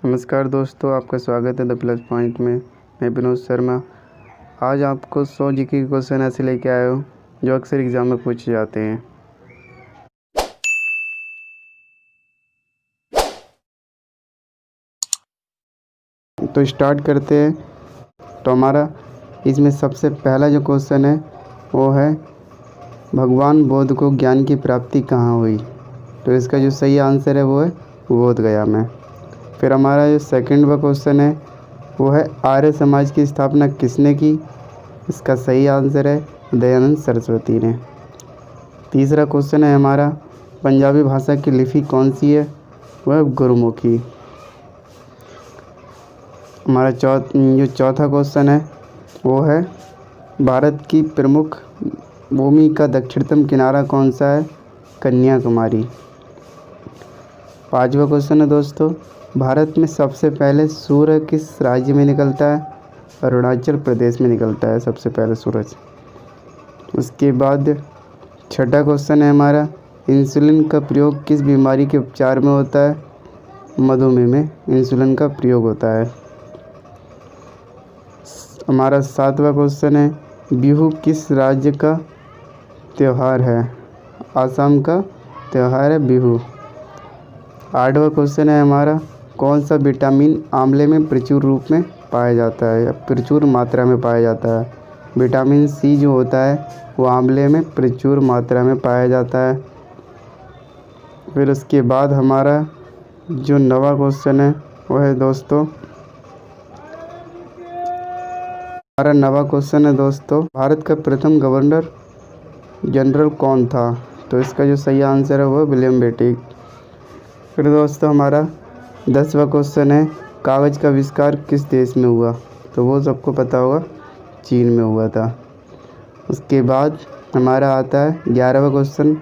नमस्कार दोस्तों, आपका स्वागत है द प्लस पॉइंट में। मैं विनोद शर्मा। आज आपको 100 जीके के क्वेश्चन ऐसे लेके आया हूँ जो अक्सर एग्ज़ाम में पूछे जाते हैं। तो स्टार्ट करते हैं। तो हमारा इसमें सबसे पहला जो क्वेश्चन है वो है, भगवान बुद्ध को ज्ञान की प्राप्ति कहाँ हुई? तो इसका जो सही आंसर है वो है बोध गया में। फिर हमारा जो सेकंड का क्वेश्चन है वो है, आर्य समाज की स्थापना किसने की? इसका सही आंसर है दयानंद सरस्वती ने। तीसरा क्वेश्चन है हमारा, पंजाबी भाषा की लिपि कौन सी है? वह गुरुमुखी। हमारा चौथा क्वेश्चन है वो है, भारत की प्रमुख भूमि का दक्षिणतम किनारा कौन सा है? कन्याकुमारी। पांचवा क्वेश्चन है दोस्तों, भारत में सबसे पहले सूर्य किस राज्य में निकलता है? अरुणाचल प्रदेश में निकलता है सबसे पहले सूरज। उसके बाद छठा क्वेश्चन है हमारा, इंसुलिन का प्रयोग किस बीमारी के उपचार में होता है? मधुमेह में इंसुलिन का प्रयोग होता है। हमारा सातवां क्वेश्चन है, बिहू किस राज्य का त्यौहार है? आसाम का त्यौहार है बिहू। आठवां क्वेश्चन है हमारा, कौन सा विटामिन आंवले में प्रचुर रूप में पाया जाता है या प्रचुर मात्रा में पाया जाता है? विटामिन सी जो होता है वो आंवले में प्रचुर मात्रा में पाया जाता है। फिर उसके बाद हमारा जो नवा क्वेश्चन है वो है दोस्तों, हमारा नवा क्वेश्चन है दोस्तों, भारत का प्रथम गवर्नर जनरल कौन था? तो इसका जो सही आंसर है वो विलियम बेंटिक। फिर दोस्तों हमारा 10वां क्वेश्चन है, कागज़ का आविष्कार किस देश में हुआ? तो वो सबको पता होगा, चीन में हुआ था। उसके बाद हमारा आता है 11वां क्वेश्चन,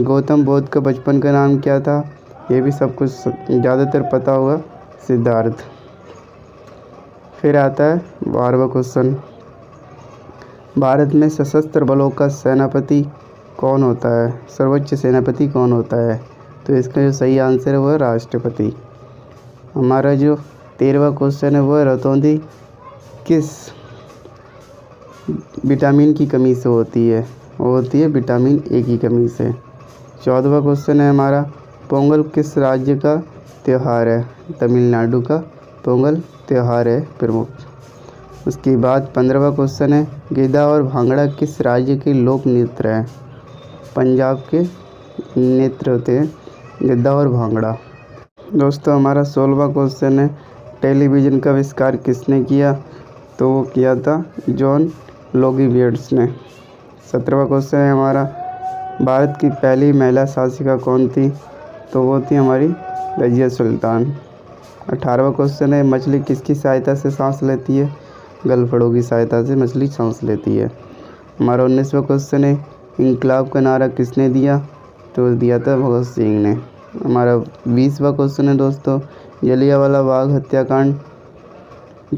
गौतम बुद्ध का बचपन का नाम क्या था? ये भी सबको ज़्यादातर पता होगा, सिद्धार्थ। फिर आता है 12वां क्वेश्चन, भारत में सशस्त्र बलों का सेनापति कौन होता है? सर्वोच्च सेनापति कौन होता है? तो इसका जो सही आंसर है वो है राष्ट्रपति। हमारा जो 13वां क्वेश्चन है वो है, रतौंधी किस विटामिन की कमी से होती है? वो होती है विटामिन ए की कमी से। 14वां क्वेश्चन है हमारा, पोंगल किस राज्य का त्यौहार है? तमिलनाडु का पोंगल त्यौहार है प्रमुख। उसके बाद 15वां क्वेश्चन है, गिद्धा और भांगड़ा किस राज्य के लोक नृत्य हैं? पंजाब के नृत्य होते हैं गिद्धा और भांगड़ा। दोस्तों हमारा 16वां क्वेश्चन है, टेलीविज़न का आविष्कार किसने किया? तो वो किया था जॉन लोगी बेट्स ने। 17वां क्वेश्चन है हमारा, भारत की पहली महिला शासिका कौन थी? तो वो थी हमारी रज़िया सुल्तान। 18वां क्वेश्चन है, मछली किसकी सहायता से सांस लेती है? गलफड़ों की सहायता से मछली सांस लेती है। हमारा 19वां क्वेश्चन है, इंकलाब का नारा किसने दिया? तो दिया था भगत सिंह ने। हमारा 20वां क्वेश्चन है दोस्तों, जलियांवाला बाग हत्याकांड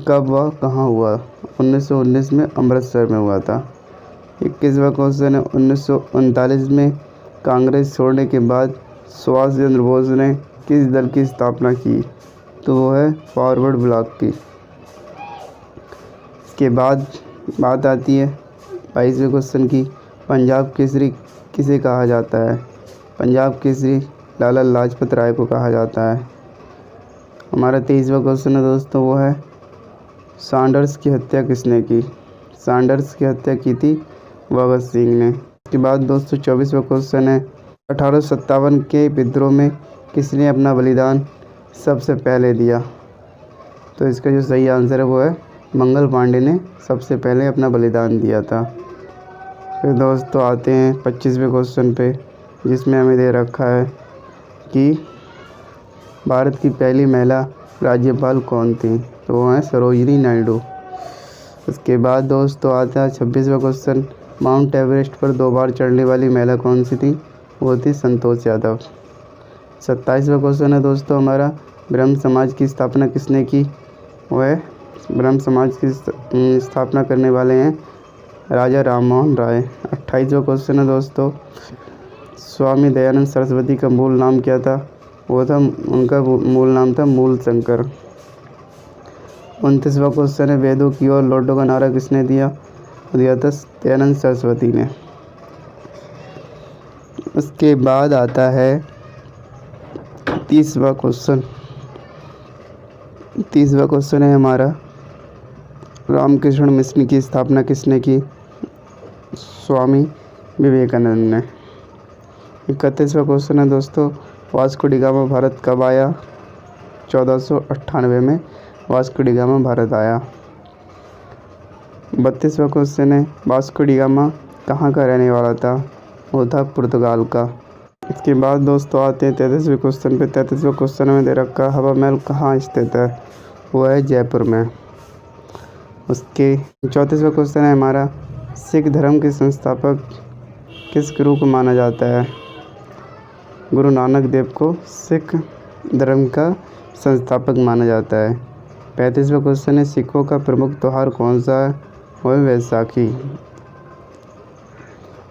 कब व कहाँ हुआ? 1919 में अमृतसर में हुआ था। 21वां क्वेश्चन है, 1939 में कांग्रेस छोड़ने के बाद सुभाष चंद्र बोस ने किस दल की स्थापना की? तो वो है फॉरवर्ड ब्लॉक की। इसके बाद बात आती है 22वें क्वेश्चन की, पंजाब केसरी किसे कहा जाता है? पंजाब केसरी लाला लाजपत राय को कहा जाता है। हमारा 23वां क्वेश्चन है दोस्तों, वो है, सैंडर्स की हत्या किसने की? सैंडर्स की हत्या की थी भगत सिंह ने। इसके बाद दोस्तों 24वां क्वेश्चन है, 1857 के विद्रोह में किसने अपना बलिदान सबसे पहले दिया? तो इसका जो सही आंसर है वो है मंगल पांडे ने सबसे पहले अपना बलिदान दिया था। फिर दोस्तों आते हैं 25वें क्वेश्चन पे, जिसमें हमें दे रखा है कि भारत की पहली महिला राज्यपाल कौन थी? तो वो है सरोजिनी नायडू। उसके बाद दोस्तों आता है 26वां क्वेश्चन, माउंट एवरेस्ट पर 2 बार चढ़ने वाली महिला कौन सी थी? वो थी संतोष यादव। 27वां क्वेश्चन है दोस्तों हमारा, ब्रह्म समाज की स्थापना किसने की? वो है ब्रह्म समाज की स्थापना करने वाले हैं राजा राम मोहन राय। 28वां क्वेश्चन है दोस्तों, स्वामी दयानंद सरस्वती का मूल नाम क्या था? वो था, उनका मूल नाम था मूलशंकर। 29वां क्वेश्चन है, वेदों की ओर लौटो का नारा किसने दिया? दिया था दयानंद सरस्वती ने। उसके बाद आता है 30वां क्वेश्चन। 30वां क्वेश्चन है हमारा, रामकृष्ण मिशन की स्थापना किसने की? स्वामी विवेकानंद ने। 31वां क्वेश्चन है दोस्तों, वास्को डी गामा भारत कब आया? 1498 में वास्को डी गामा भारत आया। 32वां क्वेश्चन है, वास्को डी गामा कहाँ का रहने वाला था? वो था पुर्तगाल का। इसके बाद दोस्तों आते हैं 33वें क्वेश्चन पे। 33वां क्वेश्चन में दे रखा, हवा महल कहाँ स्थित है? वो है जयपुर में। उसके 34वां क्वेश्चन है हमारा, सिख धर्म के संस्थापक किस गुरु को माना जाता है? गुरु नानक देव को सिख धर्म का संस्थापक माना जाता है। 35वां क्वेश्चन है, सिखों का प्रमुख त्यौहार कौन सा है? वो है वैसाखी।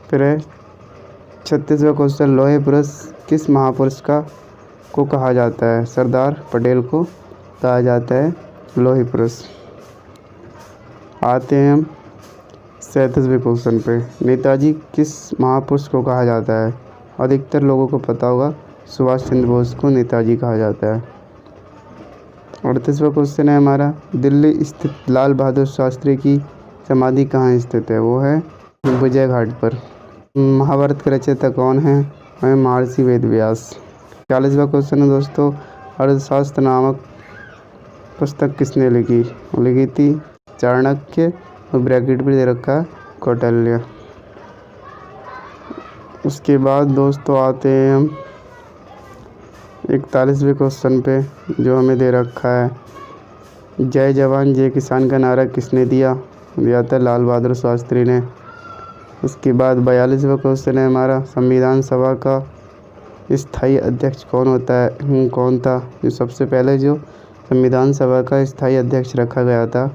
फिर है 36वां क्वेश्चन, लोहे पुरुष किस महापुरुष को कहा जाता है? सरदार पटेल को कहा जाता है लोहे पुरुष। आते हैं हम 37वें क्वेश्चन पे, नेताजी किस महापुरुष को कहा जाता है? अधिकतर लोगों को पता होगा, सुभाष चंद्र बोस को नेताजी कहा जाता है। 38वां क्वेश्चन है हमारा, दिल्ली स्थित लाल बहादुर शास्त्री की समाधि कहाँ स्थित है? वो है विजय घाट पर। महाभारत के रचयिता कौन है? वह महर्षि वेदव्यास। 40वां क्वेश्चन है दोस्तों, अर्थशास्त्र नामक पुस्तक किसने लिखी? लिखी थी चाणक्य, और ब्रैकेट पर दे रखा है कौटिल्य। उसके बाद दोस्तों आते हैं हम 41वें क्वेश्चन पे, जो हमें दे रखा है, जय जवान जय किसान का नारा किसने दिया? दिया था लाल बहादुर शास्त्री ने। उसके बाद 42वां क्वेश्चन है हमारा, संविधान सभा का स्थायी अध्यक्ष कौन था? जो सबसे पहले जो संविधान सभा का स्थायी अध्यक्ष रखा गया था,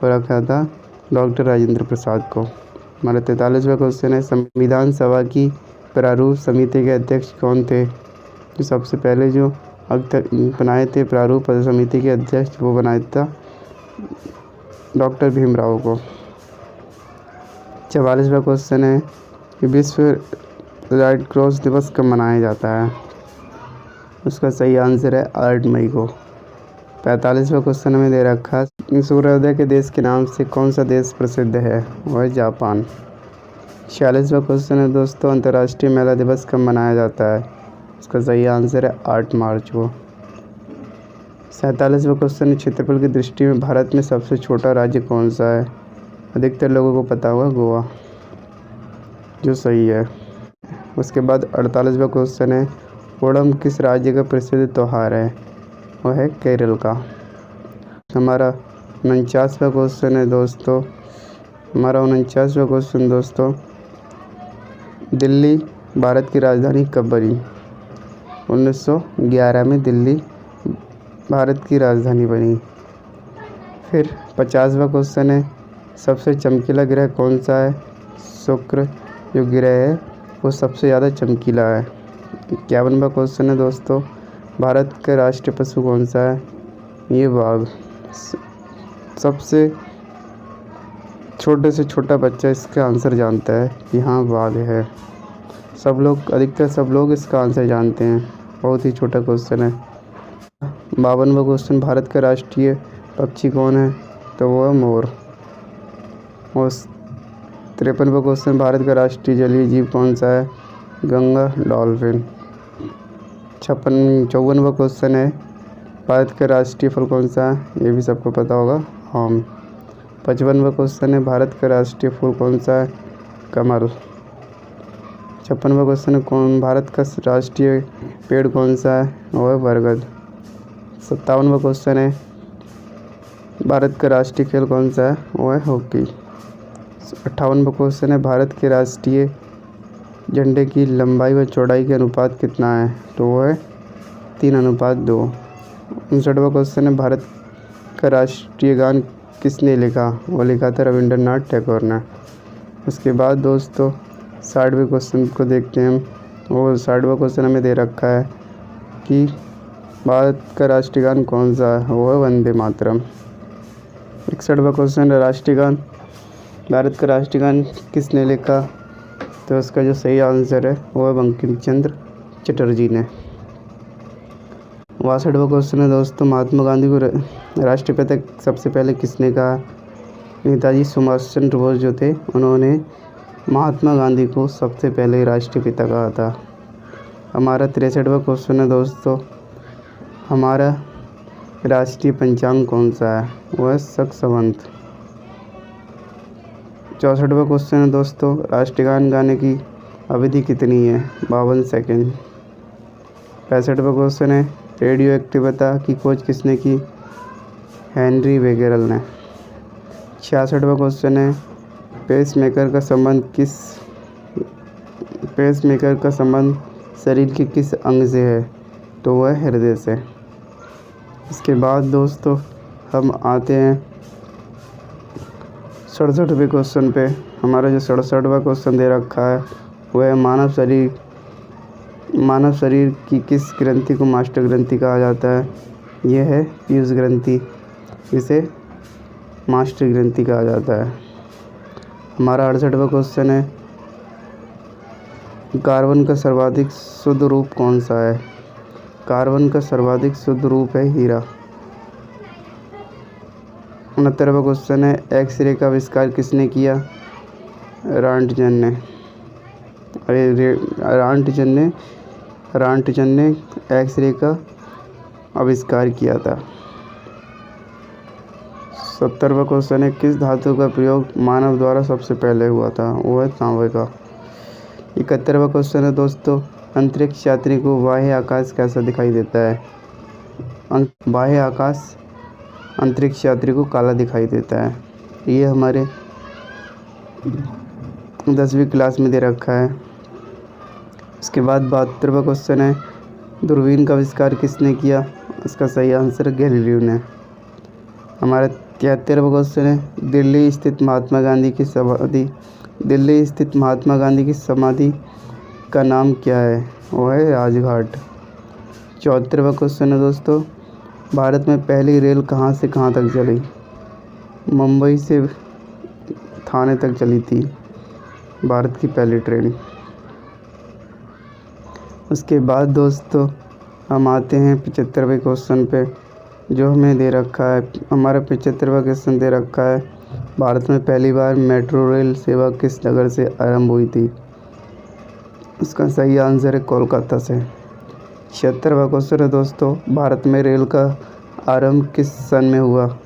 वो रखा था डॉक्टर राजेंद्र प्रसाद को। हमारा 43वां क्वेश्चन है, संविधान सभा की प्रारूप समिति के अध्यक्ष कौन थे? जो सबसे पहले जो अब तक बनाए थे प्रारूप समिति के अध्यक्ष, वो बनाया था डॉक्टर भीमराव को। 44वां क्वेश्चन है कि विश्व रेड क्रॉस दिवस कब मनाया जाता है? उसका सही आंसर है 8 मई को। 45वां क्वेश्चन में दे रखा है, सूर्योदय के देश के नाम से कौन सा देश प्रसिद्ध है? वह है जापान। 46वां क्वेश्चन है दोस्तों, अंतर्राष्ट्रीय महिला दिवस कब मनाया जाता है? उसका सही आंसर है 8 मार्च को। 47वां क्वेश्चन है, क्षेत्रफल की दृष्टि में भारत में सबसे छोटा राज्य कौन सा है? अधिकतर लोगों को पता होगा गोवा, जो सही है। उसके बाद 48वां क्वेश्चन है, ओणम किस राज्य का प्रसिद्ध त्यौहार है? वह है केरल का। हमारा 49वां क्वेश्चन है दोस्तों, दिल्ली भारत की राजधानी कब बनी? 1911 में दिल्ली भारत की राजधानी बनी। फिर 50वां क्वेश्चन है, सबसे चमकीला ग्रह कौन सा है? शुक्र जो ग्रह है वो सबसे ज़्यादा चमकीला है। 51वां क्वेश्चन है दोस्तों, भारत का राष्ट्रीय पशु कौन सा है? ये बाघ। सबसे छोटे से छोटा बच्चा इसका आंसर जानता है कि हाँ बाघ है। अधिकतर सब लोग इसका आंसर जानते हैं, बहुत ही छोटा क्वेश्चन है। 52वां क्वेश्चन, भारत का राष्ट्रीय पक्षी कौन है? तो वो है मोर। और 53वां क्वेश्चन, भारत का राष्ट्रीय जलीय जीव कौन सा है? गंगा डॉल्फिन। 54वां क्वेश्चन है, भारत का राष्ट्रीय फल कौन सा है? ये भी सबको पता होगा, आम। 55वां क्वेश्चन है, भारत का राष्ट्रीय फूल कौन सा है? कमल। 56वां क्वेश्चन है, भारत का राष्ट्रीय पेड़ कौन सा है? वो है बरगद। 57वां क्वेश्चन है, भारत का राष्ट्रीय खेल कौन सा है? वो है हॉकी। 58वां क्वेश्चन है, भारत के राष्ट्रीय झंडे की लंबाई व चौड़ाई के अनुपात कितना है? तो वो है 3:2। 59वां क्वेश्चन है, भारत का राष्ट्रीय गान किसने लिखा? वो लिखा था रविंद्रनाथ टैगोर ने। उसके बाद दोस्तों 60वें क्वेश्चन को देखते हैं हम। वो 60वां क्वेश्चन हमें दे रखा है, कि भारत का राष्ट्रीय गान कौन सा है? वो है वंदे मातरम। 61वां क्वेश्चन है, राष्ट्रीय गान, भारत का राष्ट्रीय गान किसने लिखा? तो उसका जो सही आंसर है वो है बंकिम चंद्र चटर्जी ने। 62वां क्वेश्चन है दोस्तों, महात्मा गांधी को राष्ट्रपिता सबसे पहले किसने कहा? नेताजी सुभाष चंद्र बोस जो थे उन्होंने महात्मा गांधी को सबसे पहले राष्ट्रपिता कहा था। हमारा 63वां क्वेश्चन है दोस्तों, हमारा राष्ट्रीय पंचांग कौन सा है? वो है शक संवत। 64वां क्वेश्चन है दोस्तों, राष्ट्रीय गान गाने की अवधि कितनी है? 52 सेकेंड। 65वां क्वेश्चन है, रेडियो एक्टिविटी की खोज किसने की? हेनरी बेगेरल ने। 66वां क्वेश्चन है, पेसमेकर का संबंध शरीर के किस अंग से है? तो वह हृदय से। इसके बाद दोस्तों हम आते हैं 67वें क्वेश्चन पे। हमारा जो 67वां क्वेश्चन दे रखा है वह है, मानव शरीर की किस ग्रंथि को मास्टर ग्रंथि कहा जाता है? यह है पीयूष ग्रंथि, इसे मास्टर ग्रंथि कहा जाता है। हमारा 68वां क्वेश्चन है, कार्बन का सर्वाधिक शुद्ध रूप कौन सा है? कार्बन का सर्वाधिक शुद्ध रूप है हीरा। 69वां क्वेश्चन है, एक्सरे का आविष्कार किसने किया? रांटजन ने एक्सरे का आविष्कार किया था। 70वां क्वेश्चन है, किस धातु का प्रयोग मानव द्वारा सबसे पहले हुआ था? वो है तांबे का। 71वां क्वेश्चन है दोस्तों, अंतरिक्ष यात्री को बाह्य आकाश कैसा दिखाई देता है? बाह्य आकाश अंतरिक्ष यात्री को काला दिखाई देता है। ये हमारे 10वीं क्लास में दे रखा है। इसके बाद 72वां क्वेश्चन है, दूरबीन का आविष्कार किसने किया? इसका सही आंसर गैलीलियो ने। हमारा 73वां क्वेश्चन है, दिल्ली स्थित महात्मा गांधी की समाधि का नाम क्या है? वो है राजघाट। 74वां क्वेश्चन है दोस्तों, भारत में पहली रेल कहाँ से कहाँ तक चली? मुंबई से थाने तक चली थी भारत की पहली ट्रेन। उसके बाद दोस्तों हम आते हैं 75वें क्वेश्चन पे, जो हमें दे रखा है। हमारा 75वां क्वेश्चन दे रखा है, भारत में पहली बार मेट्रो रेल सेवा किस नगर से आरंभ हुई थी? इसका सही आंसर है कोलकाता से। 76वां क्वेश्चन है दोस्तों, भारत में रेल का आरंभ किस सन में हुआ?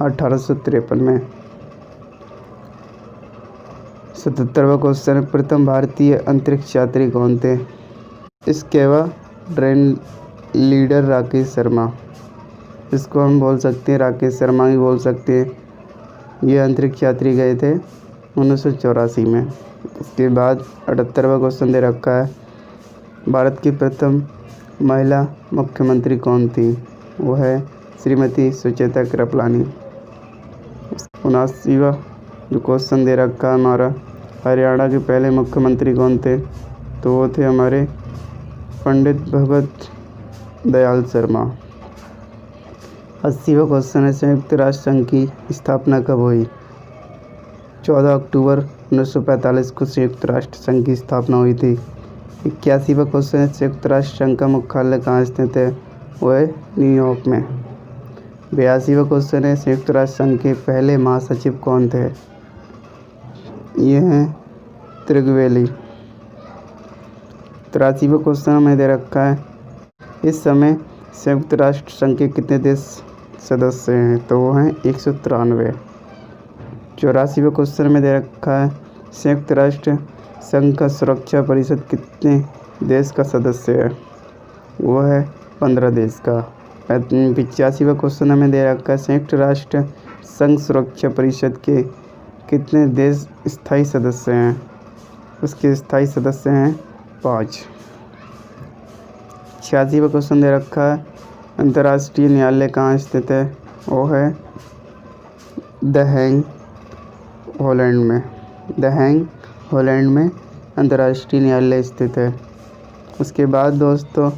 1853 में। 77वां क्वेश्चन है, प्रथम भारतीय अंतरिक्ष यात्री कौन थे? स्केवा ड्रेन लीडर राकेश शर्मा। इसको हम बोल सकते हैं राकेश शर्मा भी बोल सकते हैं। ये अंतरिक्ष यात्री गए थे 1984 में। इसके बाद 78वां क्वेश्चन दे रखा है, भारत की प्रथम महिला मुख्यमंत्री कौन थी? वो है श्रीमती सुचेता कृपलानी। 79वां जो क्वेश्चन दे रखा है हमारा, हरियाणा के पहले मुख्यमंत्री कौन थे? तो वो थे हमारे पंडित भगवत दयाल शर्मा। 80वां क्वेश्चन है, संयुक्त राष्ट्र संघ की स्थापना कब हुई? 14 अक्टूबर 1945 को संयुक्त राष्ट्र संघ की स्थापना हुई थी। 81वां क्वेश्चन है, संयुक्त राष्ट्र संघ का मुख्यालय कहाँ स्थित है? वो है न्यूयॉर्क में। 82वां क्वेश्चन है, संयुक्त राष्ट्र संघ के पहले महासचिव कौन थे? ये हैं त्रिगवेली। 83वां क्वेश्चन हमें दे रखा है, इस समय संयुक्त राष्ट्र संघ के कितने देश सदस्य हैं? तो वो हैं 193। 84वां क्वेश्चन में दे रखा है, संयुक्त राष्ट्र संघ का सुरक्षा परिषद कितने देश का सदस्य है? वो है 15 देश का। 85वां क्वेश्चन हमें दे रखा है, संयुक्त राष्ट्र संघ सुरक्षा परिषद के कितने देश स्थायी सदस्य हैं? उसके स्थायी सदस्य हैं 5। 86वां क्वेश्चन दे रखा है, अंतर्राष्ट्रीय न्यायालय कहाँ स्थित है? वो है द हेग हॉलैंड में अंतर्राष्ट्रीय न्यायालय स्थित है। उसके बाद दोस्तों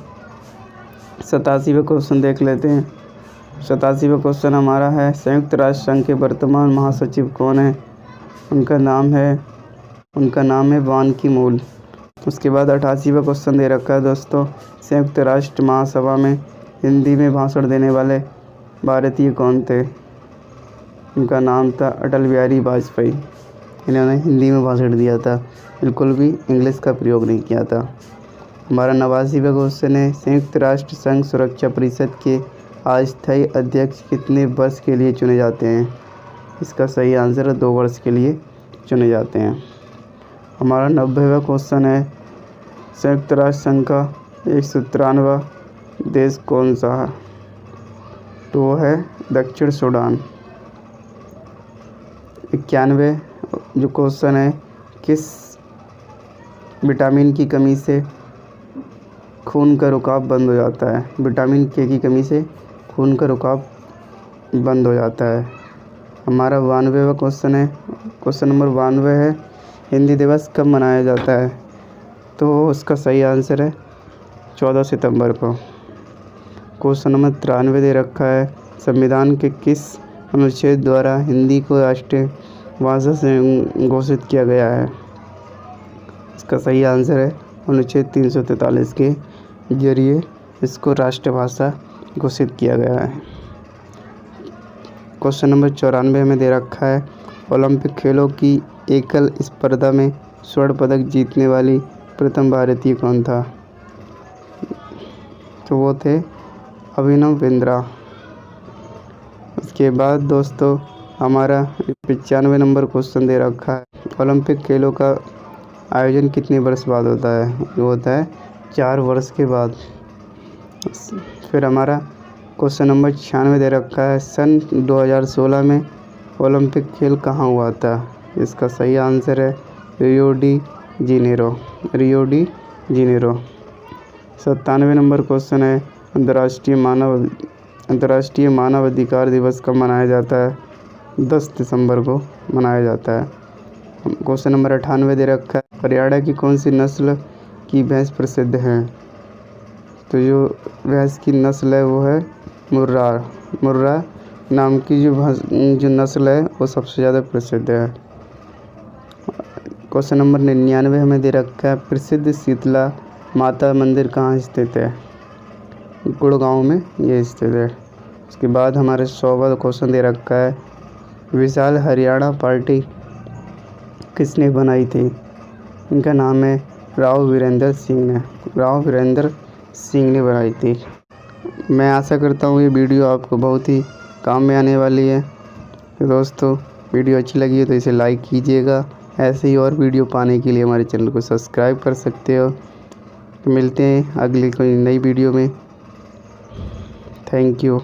87वां क्वेश्चन देख लेते हैं। 87वां क्वेश्चन हमारा है, संयुक्त राष्ट्र संघ के वर्तमान महासचिव कौन है? उनका नाम है बान की मून। उसके बाद 88वां क्वेश्चन दे रखा है दोस्तों, संयुक्त राष्ट्र महासभा में हिंदी में भाषण देने वाले भारतीय कौन थे? उनका नाम था अटल बिहारी वाजपेयी। इन्होंने हिंदी में भाषण दिया था, बिल्कुल भी इंग्लिश का प्रयोग नहीं किया था। हमारा 89वां क्वेश्चन है, संयुक्त राष्ट्र संघ सुरक्षा परिषद के अस्थायी अध्यक्ष कितने वर्ष के लिए चुने जाते हैं? इसका सही आंसर है 2 वर्ष के लिए चुने जाते हैं। हमारा 90वां क्वेश्चन है, संयुक्त राष्ट्र संघ का 193वां देश कौन सा है? तो वो है दक्षिण सूडान। 91 जो क्वेश्चन है, किस विटामिन की कमी से खून का रुकाव बंद हो जाता है? विटामिन के की कमी से खून का रुकाव बंद हो जाता है। हमारा 92वां क्वेश्चन है, क्वेश्चन नंबर 92 है, हिंदी दिवस कब मनाया जाता है? तो उसका सही आंसर है 14 सितंबर को। क्वेश्चन नंबर 93 दे रखा है, संविधान के किस अनुच्छेद द्वारा हिंदी को राष्ट्रीय भाषा से घोषित किया गया है? इसका सही आंसर है अनुच्छेद 343 के जरिए इसको राष्ट्रभाषा घोषित किया गया है। क्वेश्चन नंबर 94 में दे रखा है, ओलंपिक खेलों की एकल स्पर्धा में स्वर्ण पदक जीतने वाली प्रथम भारतीय कौन था? तो वो थे अभिनव बिंद्रा। उसके बाद दोस्तों हमारा 95 नंबर क्वेश्चन दे रखा है, ओलंपिक खेलों का आयोजन कितने वर्ष बाद होता है? वो होता है 4 वर्ष के बाद। फिर हमारा क्वेश्चन नंबर 96 दे रखा है, सन 2016 में ओलंपिक खेल कहाँ हुआ था? इसका सही आंसर है Rio de Janeiro. 97 number question है, अंतर्राष्ट्रीय मानव अधिकार दिवस कब मनाया जाता है? 10 दिसंबर को मनाया जाता है। क्वेश्चन नंबर 98 दे रखा है, हरियाणा की कौन सी नस्ल की भैंस प्रसिद्ध है? तो जो भैंस की नस्ल है वो है मुर्रा नाम की जो नस्ल है वो सबसे ज़्यादा प्रसिद्ध है। क्वेश्चन नंबर 99 हमें दे रखा है, प्रसिद्ध शीतला माता मंदिर कहाँ स्थित है? गुड़गांव में ये स्थित है। उसके बाद हमारे 100वां क्वेश्चन दे रखा है, विशाल हरियाणा पार्टी किसने बनाई थी? इनका नाम है राव वीरेंद्र सिंह ने बनाई थी। मैं आशा करता हूँ ये वीडियो आपको बहुत ही काम में आने वाली है। तो दोस्तों वीडियो अच्छी लगी है तो इसे लाइक कीजिएगा। ऐसे ही और वीडियो पाने के लिए हमारे चैनल को सब्सक्राइब कर सकते हो। तो मिलते हैं अगली कोई नई वीडियो में। Thank you.